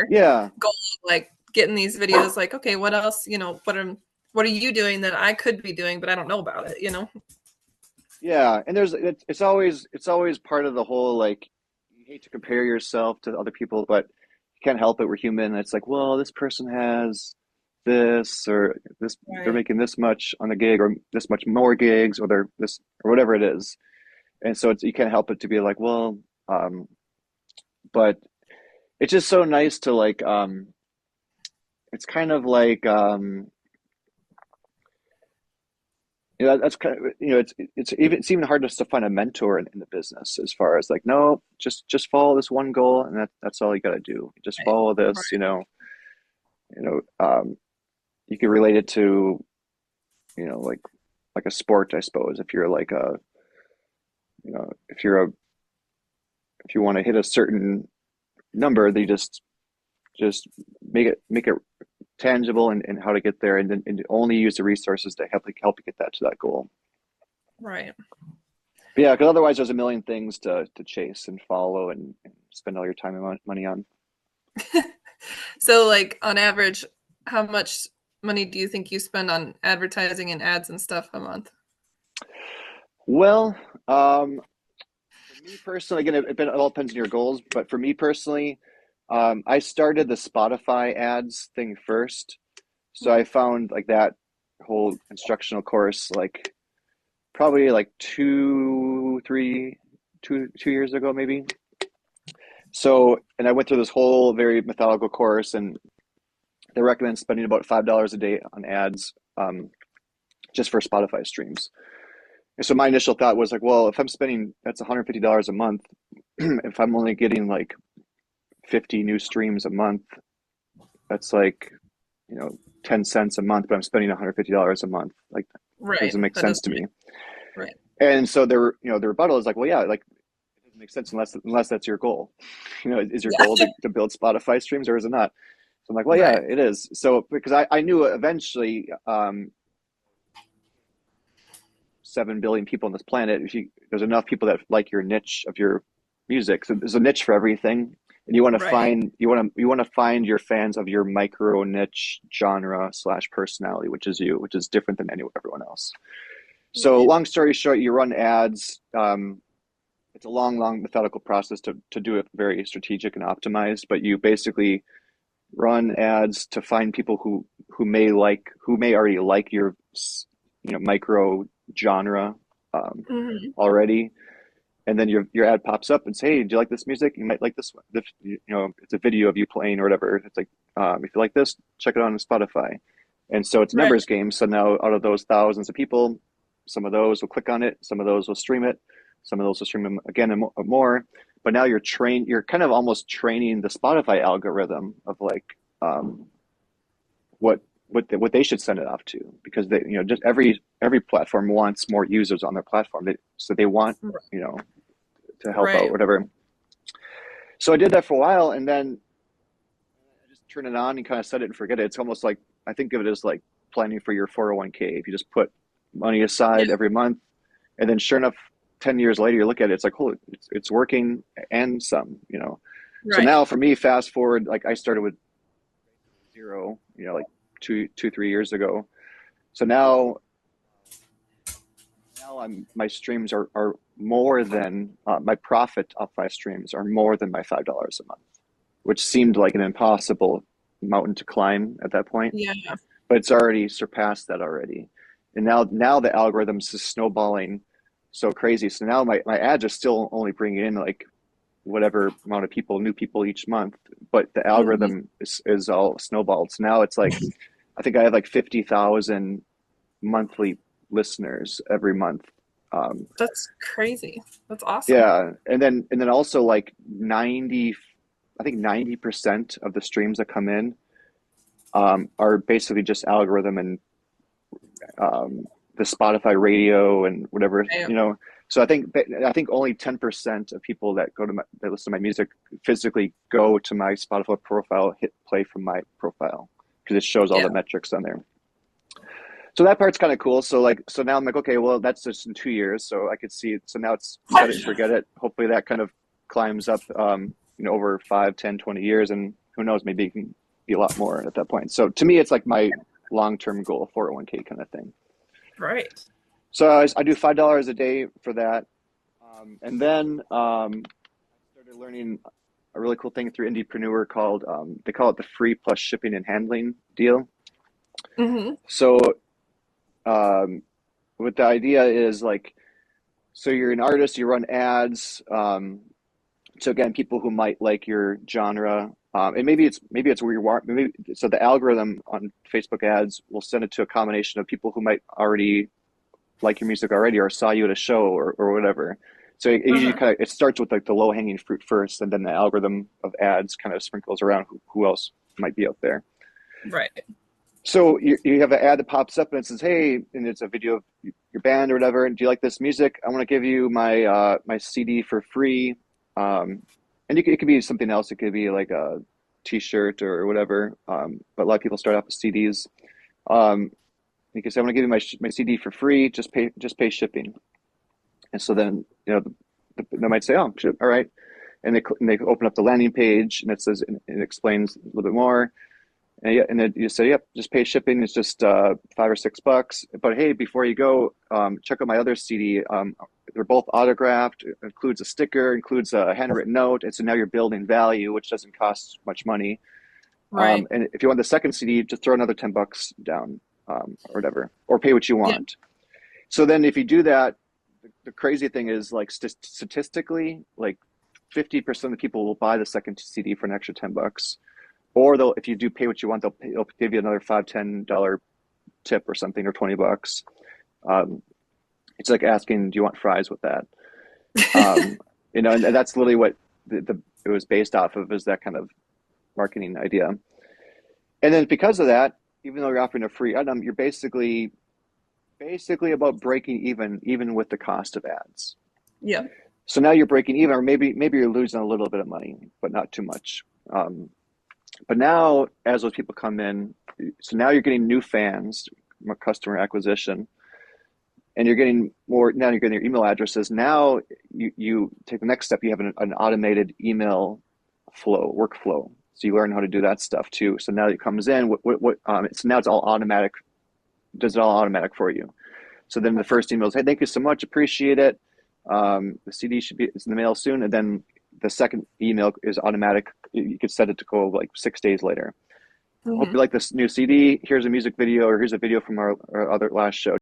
Yeah. goal of like getting these videos like, okay, what else, what are you doing that I could be doing, but I don't know about it, Yeah. And it's always part of the whole, like, you hate to compare yourself to other people, but you can't help it. We're human. It's like, well, this person has this or this, they're Right. making this much on the gig or this much more gigs or they're this or whatever it is. And so you can't help it to be like, well, um, but it's just so nice to like, it's kind of like, that's kind of, it's even hard to find a mentor in the business as far as like, no, just follow this one goal and that's all you got to do. Just Right. follow this, you know, um, you can relate it to, like a sport, I suppose. If you're like if if you want to hit a certain number, they just make it tangible and how to get there, and then and only use the resources to help you get that to that goal. Right. But yeah, because otherwise there's a million things to chase and follow and spend all your time and money on. So like on average, how much money do you think you spend on advertising and ads and stuff a month? Well, for me personally, again, it all depends on your goals, but for me personally, I started the Spotify ads thing first. So I Mhm. found like that whole instructional course like probably like 2 years ago, maybe. So, and I went through this whole very methodical course, and they recommend spending about $5 a day on ads, just for Spotify streams. And so my initial thought was like, well, if I'm spending that's $150 a month, if I'm only getting like 50 new streams a month, that's like, you know, 10 cents a month, but I'm spending $150 a month. Like, that Right. doesn't make That sense doesn't to make me. right. And so the rebuttal is like, well, yeah, like it doesn't make sense unless that's your goal. Is your Yeah. goal to build Spotify streams or is it not? So I'm like, well, yeah, Right. it is. So because I knew eventually, 7 billion people on this planet, if there's enough people that like your niche of your music. So there's a niche for everything. And Right. you want to find your fans of your micro niche genre slash personality, which is you, which is different than everyone else. So Right. long story short, you run ads. It's a long methodical process to do it very strategic and optimized, but you basically run ads to find people who may already like your micro genre, Hmm. already, and then your ad pops up and say, hey, do you like this music? You might like this one. It's a video of you playing or whatever. It's like, if you like this, check it out on Spotify. And so it's a Right. numbers game. So now out of those thousands of people, some of those will click on it, some of those will stream it, some of those will stream them again and more. But now you're kind of almost training the Spotify algorithm of like, what what they should send it off to, because they just every platform wants more users on their platform. So they want, you know to help out Right. whatever. So I did that for a while, and then I just turn it on and kind of set it and forget it. It's almost like, I think of it as like planning for your 401k. If you just put money Yeah. aside every month, and then sure enough, 10 years later, you look at it, it's like, holy, it's working and some. So Right. now for me, fast forward, like I started with zero, like 3 years ago. So now my streams are more than, my profit off my streams are more than my $5 a month, which seemed like an impossible mountain to climb at that point, Yeah. but it's already surpassed that already. And now the algorithm's just snowballing so crazy. So now my ads are still only bringing in like whatever amount of new people each month, but the Hmm. algorithm is all snowballed. So now it's like, I think I have like 50,000 monthly listeners every month. Um, That's crazy. That's awesome. yeah, and then also like 90, I think 90% of the streams that come in, are basically just algorithm and, the Spotify radio and whatever. Right. So I think only 10% of people that listen to my music physically go to my Spotify profile, hit play from my profile, because it shows all Yeah. the metrics on there. So that part's kind of cool. So now I'm like, okay, well, that's just in 2 years. So I could see it. So now it's set it and forget it. Hopefully that kind of climbs up, over 5, 10, 20 years. And who knows, maybe it can be a lot more at that point. So to me, it's like my long-term goal, 401k kind of thing. Right. So I do $5 a day for that. And then I started learning a really cool thing through Indiepreneur called, they call it the free plus shipping and handling deal. Mm-hmm. So what the idea is like, so you're an artist, you run ads. So again, people who might like your genre, and maybe it's where you are. Maybe so the algorithm on Facebook ads will send it to a combination of people who might already like your music already or saw you at a show or whatever. So it usually Uh-huh. kind of it starts with like the low hanging fruit first, and then the algorithm of ads kind of sprinkles around who else might be out there. Right. So you have an ad that pops up and it says, "Hey," and it's a video of your band or whatever. And do you like this music? I want to give you my CD for free. And it could be something else. It could be like a T-shirt or whatever. But a lot of people start off with CDs. You can say, "I want to give you my CD for free. Just pay shipping." And so then they might say, "Oh, all right." And they open up the landing page and it says it explains a little bit more. And then you say, "Yep, just pay shipping. It's just $5 or $6. But hey, before you go, check out my other CD. They're both autographed. It includes a sticker, includes a handwritten note. And so now you're building value, which doesn't cost much money. Right. And if you want the second CD, just throw another $10 down, or whatever, or pay what you Yeah. want." So then, if you do that, the crazy thing is like statistically, like 50% of the people will buy the second CD for an extra $10. Or they'll, if you do pay what you want, they'll give you another $5, $10 tip or something, or $20. Um, it's like asking, "Do you want fries with that?" Um, and that's literally what it was based off of, is that kind of marketing idea. And then because of that, even though you're offering a free item, you're basically about breaking even with the cost of ads. Yeah. So now you're breaking even, or maybe you're losing a little bit of money, but not too much. But now, as those people come in, so now you're getting new fans, more customer acquisition, and you're getting more. Now you're getting their email addresses. Now you take the next step. You have an automated email workflow. So you learn how to do that stuff too. So now it comes in. So now it's all automatic. Does it all automatic for you. So then the first email is, "Hey, thank you so much, appreciate it. The CD it's in the mail soon." And then the second email is automatic. You could set it to go like 6 days later. "Hope Mm-hmm. you like this new CD. Here's a music video, or here's a video from our other last show.